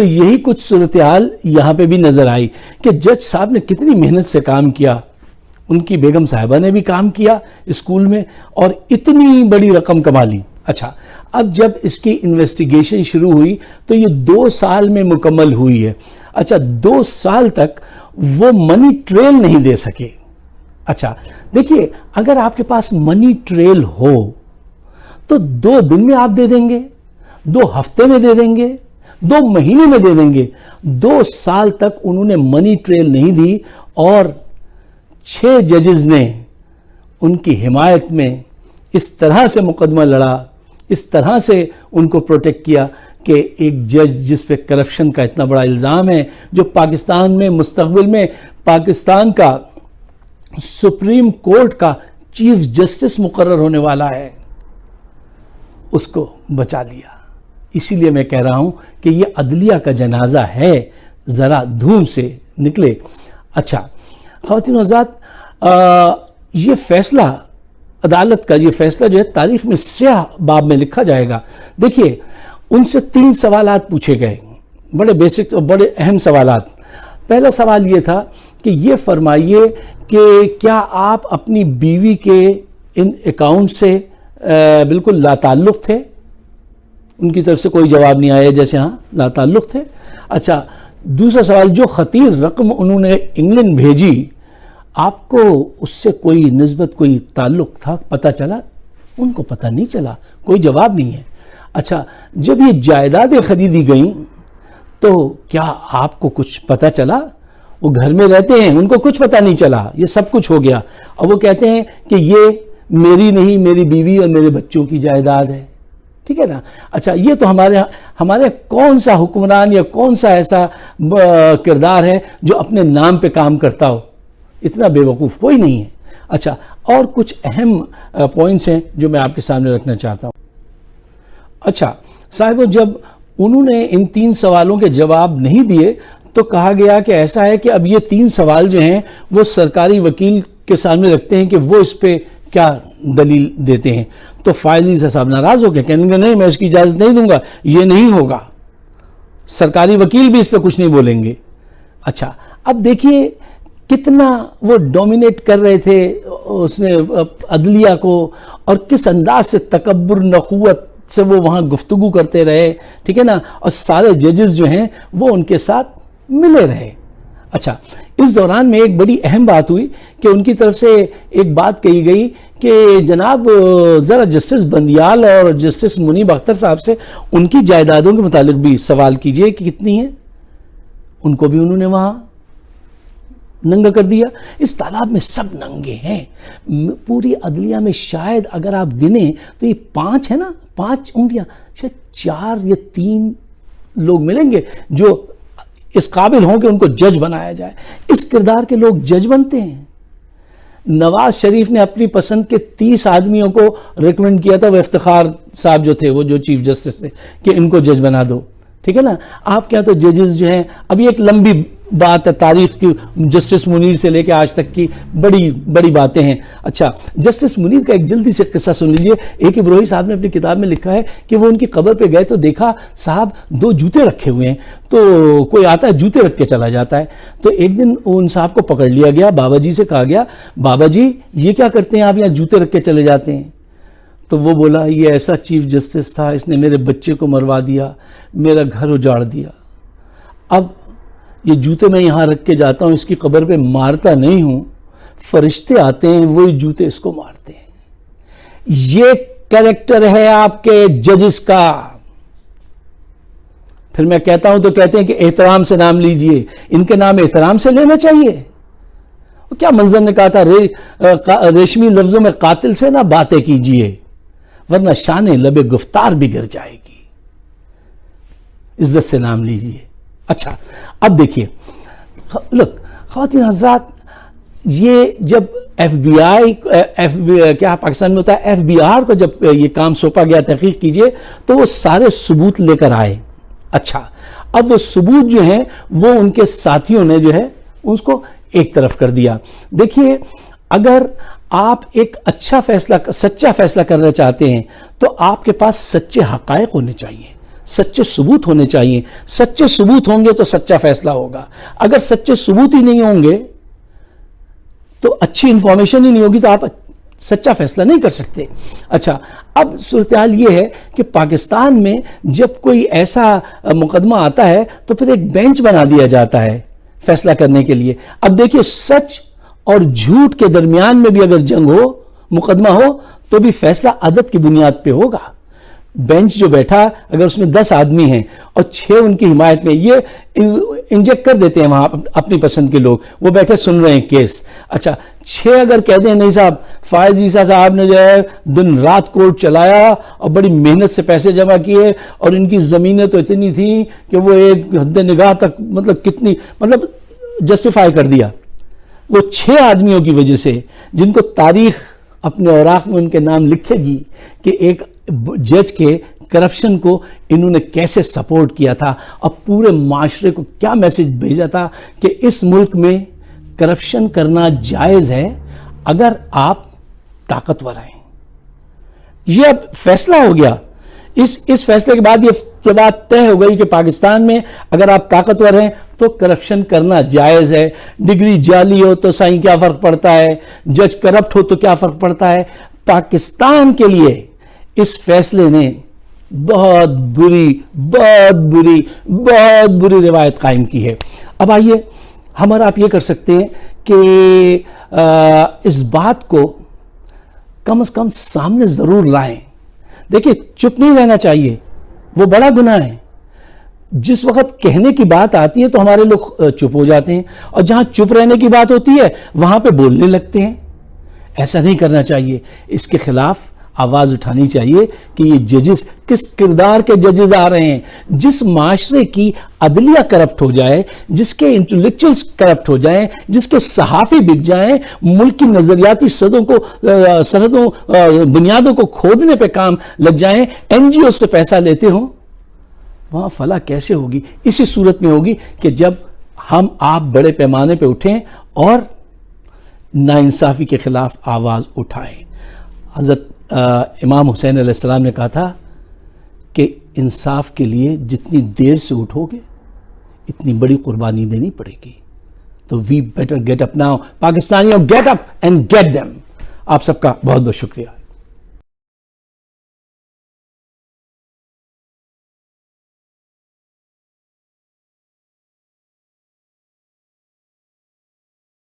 یہی کچھ صورتحال یہاں پہ بھی نظر آئی کہ جج صاحب نے کتنی محنت سے کام کیا، ان کی بیگم صاحبہ نے بھی کام کیا اسکول میں اور اتنی بڑی رقم کما لی۔ اچھا، اب جب اس کی انویسٹیگیشن شروع ہوئی تو یہ 2 سال میں مکمل ہوئی ہے۔ اچھا، 2 سال تک وہ منی ٹریل نہیں دے سکے۔ اچھا دیکھیے، اگر آپ کے پاس منی ٹریل ہو تو 2 دن میں آپ دے دیں گے، 2 ہفتے میں دے دیں گے، 2 مہینے میں دے دیں گے۔ 2 سال تک انہوں نے منی ٹریل نہیں دی اور 6 ججز نے ان کی حمایت میں اس طرح سے مقدمہ لڑا، اس طرح سے ان کو پروٹیکٹ کیا کہ ایک جج جس پہ کرپشن کا اتنا بڑا الزام ہے، جو پاکستان میں مستقبل میں پاکستان کا سپریم کورٹ کا چیف جسٹس مقرر ہونے والا ہے، اس کو بچا لیا۔ اسی لیے میں کہہ رہا ہوں کہ یہ عدلیہ کا جنازہ ہے، ذرا دھوم سے نکلے۔ اچھا خواتین و حضرات، یہ فیصلہ عدالت کا، یہ فیصلہ جو ہے تاریخ میں سیاہ باب میں لکھا جائے گا۔ دیکھیے، ان سے 3 سوالات پوچھے گئے، بڑے بیسک اور بڑے اہم سوالات۔ پہلا سوال یہ تھا کہ یہ فرمائیے کہ کیا آپ اپنی بیوی کے ان اکاؤنٹ سے بالکل لا تعلق تھے؟ ان کی طرف سے کوئی جواب نہیں آیا، جیسے ہاں لا تعلق تھے۔ اچھا، دوسرا سوال، جو خطیر رقم انہوں نے انگلینڈ بھیجی، آپ کو اس سے کوئی نسبت، کوئی تعلق تھا، پتہ چلا؟ ان کو پتہ نہیں چلا، کوئی جواب نہیں ہے۔ اچھا، جب یہ جائیدادیں خریدی گئیں تو کیا آپ کو کچھ پتہ چلا؟ وہ گھر میں رہتے ہیں، ان کو کچھ پتہ نہیں چلا، یہ سب کچھ ہو گیا اور وہ کہتے ہیں کہ یہ میری نہیں، میری بیوی اور میرے بچوں کی جائیداد ہے۔ ٹھیک ہے نا؟ اچھا، یہ تو ہمارے کون سا حکمران یا کون سا ایسا کردار ہے جو اپنے نام پہ کام کرتا ہو؟ اتنا بے وقوف کوئی نہیں ہے۔ اچھا، اور کچھ اہم پوائنٹس ہیں جو میں آپ کے سامنے رکھنا چاہتا ہوں۔ اچھا صاحبو، جب انہوں نے ان 3 سوالوں کے جواب نہیں دیے تو کہا گیا کہ ایسا ہے کہ اب یہ 3 سوال جو ہیں وہ سرکاری وکیل کے سامنے رکھتے ہیں کہ وہ اس پہ کیا دلیل دیتے ہیں۔ تو فائز عیسیٰ صاحب ناراض ہو گئے، کہنے گے نہیں، میں اس کی اجازت نہیں دوں گا، یہ نہیں ہوگا، سرکاری وکیل بھی اس پہ کچھ نہیں بولیں گے۔ اچھا، اب دیکھیے کتنا وہ ڈومینیٹ کر رہے تھے اس نے عدلیہ کو، اور کس انداز سے تکبر نخوت سے وہ وہاں گفتگو کرتے رہے، ٹھیک ہے نا، اور سارے ججز جو ہیں وہ ان کے ساتھ ملے رہے۔ اچھا، اس دوران میں ایک بڑی اہم بات ہوئی کہ ان کی طرف سے ایک بات کہی گئی کہ جناب ذرا جسٹس بندیال اور جسٹس منیب اختر صاحب سے ان کی جائیدادوں کے متعلق بھی سوال کیجئے کہ کتنی ہیں۔ ان کو بھی انہوں نے وہاں ننگا کر دیا۔ اس تالاب میں سب ننگے ہیں، پوری عدلیہ میں شاید اگر آپ گنیں تو یہ 5 ہے نا، 5 انگلیاں، شاید 4 یا 3 لوگ ملیں گے جو اس قابل ہوں کہ ان کو جج بنایا جائے۔ اس کردار کے لوگ جج بنتے ہیں۔ نواز شریف نے اپنی پسند کے 30 آدمیوں کو ریکمنڈ کیا تھا، وہ افتخار صاحب جو تھے، وہ جو چیف جسٹس تھے، کہ ان کو جج بنا دو، ٹھیک ہے نا۔ آپ کیا تو ججز جو ہیں، ابھی ایک لمبی بات ہے تاریخ کی، جسٹس منیر سے لے کے آج تک کی بڑی بڑی باتیں ہیں۔ اچھا، جسٹس منیر کا ایک جلدی سے قصہ سن لیجئے۔ ایک ابروہی صاحب نے اپنی کتاب میں لکھا ہے کہ وہ ان کی قبر پہ گئے تو دیکھا صاحب 2 جوتے رکھے ہوئے ہیں، تو کوئی آتا ہے جوتے رکھ کے چلا جاتا ہے۔ تو ایک دن ان صاحب کو پکڑ لیا گیا، بابا جی سے کہا گیا، بابا جی یہ کیا کرتے ہیں آپ، یہاں جوتے رکھ کے چلے جاتے ہیں؟ تو وہ بولا، یہ ایسا چیف جسٹس تھا، اس نے میرے بچے کو مروا دیا، میرا گھر اجاڑ دیا، اب یہ جوتے میں یہاں رکھ کے جاتا ہوں، اس کی قبر پہ مارتا نہیں ہوں، فرشتے آتے ہیں وہی جوتے اس کو مارتے ہیں۔ یہ کریکٹر ہے آپ کے ججز کا۔ پھر میں کہتا ہوں تو کہتے ہیں کہ احترام سے نام لیجئے، ان کے نام احترام سے لینا چاہیے۔ کیا منظر نے کہا تھا، ریشمی لفظوں میں قاتل سے نہ باتیں کیجئے ورنہ شان لب گفتار بگڑ جائے گی، عزت سے نام لیجئے۔ اچھا، اب دیکھیے، خواتین حضرات، یہ جب ایف بی آئی کیا پاکستان میں ہوتا ہے، ایف بی آر کو جب یہ کام سونپا گیا تحقیق کیجئے، تو وہ سارے ثبوت لے کر آئے۔ اچھا، اب وہ ثبوت جو ہیں وہ ان کے ساتھیوں نے جو ہے اس کو ایک طرف کر دیا۔ دیکھیے، اگر آپ ایک اچھا فیصلہ، سچا فیصلہ کرنا چاہتے ہیں تو آپ کے پاس سچے حقائق ہونے چاہیے، سچے ثبوت ہونے چاہیے. سچے ثبوت ہوں گے تو سچا فیصلہ ہوگا. اگر سچے ثبوت ہی نہیں ہوں گے تو اچھی انفارمیشن ہی نہیں ہوگی تو آپ سچا فیصلہ نہیں کر سکتے. اچھا، اب صورتحال یہ ہے کہ پاکستان میں جب کوئی ایسا مقدمہ آتا ہے تو پھر ایک بینچ بنا دیا جاتا ہے فیصلہ کرنے کے لیے. اب دیکھیے، سچ اور جھوٹ کے درمیان میں بھی اگر جنگ ہو، مقدمہ ہو، تو بھی فیصلہ عدد کی بنیاد پہ ہوگا. بینچ جو بیٹھا، اگر اس میں 10 آدمی ہیں اور 6 ان کی حمایت میں، یہ انجیکٹ کر دیتے ہیں وہاں اپنی پسند کے لوگ، وہ بیٹھے سن رہے ہیں کیس. اچھا، 6 اگر کہتے ہیں نہیں صاحب، فائز عیسیٰ صاحب نے جو ہے دن رات کورٹ چلایا اور بڑی محنت سے پیسے جمع کیے اور ان کی زمینیں تو اتنی تھیں کہ وہ ایک حد نگاہ تک مطلب جسٹیفائی کر دیا. وہ 6 آدمیوں کی وجہ سے، جن کو تاریخ اپنے اوراق میں ان کے نام لکھے گی کہ ایک جج کے کرپشن کو انہوں نے کیسے سپورٹ کیا تھا اور پورے معاشرے کو کیا میسج بھیجا تھا کہ اس ملک میں کرپشن کرنا جائز ہے اگر آپ طاقتور ہیں. یہ اب فیصلہ ہو گیا. اس فیصلے کے بعد یہ بات طے ہو گئی کہ پاکستان میں اگر آپ طاقتور ہیں تو کرپشن کرنا جائز ہے. ڈگری جعلی ہو تو سائیں کیا فرق پڑتا ہے، جج کرپٹ ہو تو کیا فرق پڑتا ہے. پاکستان کے لیے اس فیصلے نے بہت بری روایت قائم کی ہے. اب آئیے ہم اور آپ یہ کر سکتے ہیں کہ اس بات کو کم از کم سامنے ضرور لائیں. دیکھیں، چپ نہیں رہنا چاہیے، وہ بڑا گناہ ہے. جس وقت کہنے کی بات آتی ہے تو ہمارے لوگ چپ ہو جاتے ہیں، اور جہاں چپ رہنے کی بات ہوتی ہے وہاں پہ بولنے لگتے ہیں. ایسا نہیں کرنا چاہیے. اس کے خلاف آواز اٹھانی چاہیے کہ یہ ججز کس کردار کے ججز آ رہے ہیں. جس معاشرے کی عدلیہ کرپٹ ہو جائے، جس کے انٹلیکچوئلز کرپٹ ہو جائیں، جس کے صحافی بک جائیں، ملک کی نظریاتی سرحدوں بنیادوں کو کھودنے پہ کام لگ جائیں، این جی او سے پیسہ لیتے ہوں، وہاں فلاح کیسے ہوگی؟ اسی صورت میں ہوگی کہ جب ہم آپ بڑے پیمانے پہ اٹھیں اور ناانصافی کے خلاف آواز اٹھائیں. حضرت امام حسین علیہ السلام نے کہا تھا کہ انصاف کے لیے جتنی دیر سے اٹھو گے اتنی بڑی قربانی دینی پڑے گی. تو we better get up now. پاکستانیوں، get up and get them. آپ سب کا بہت بہت شکریہ.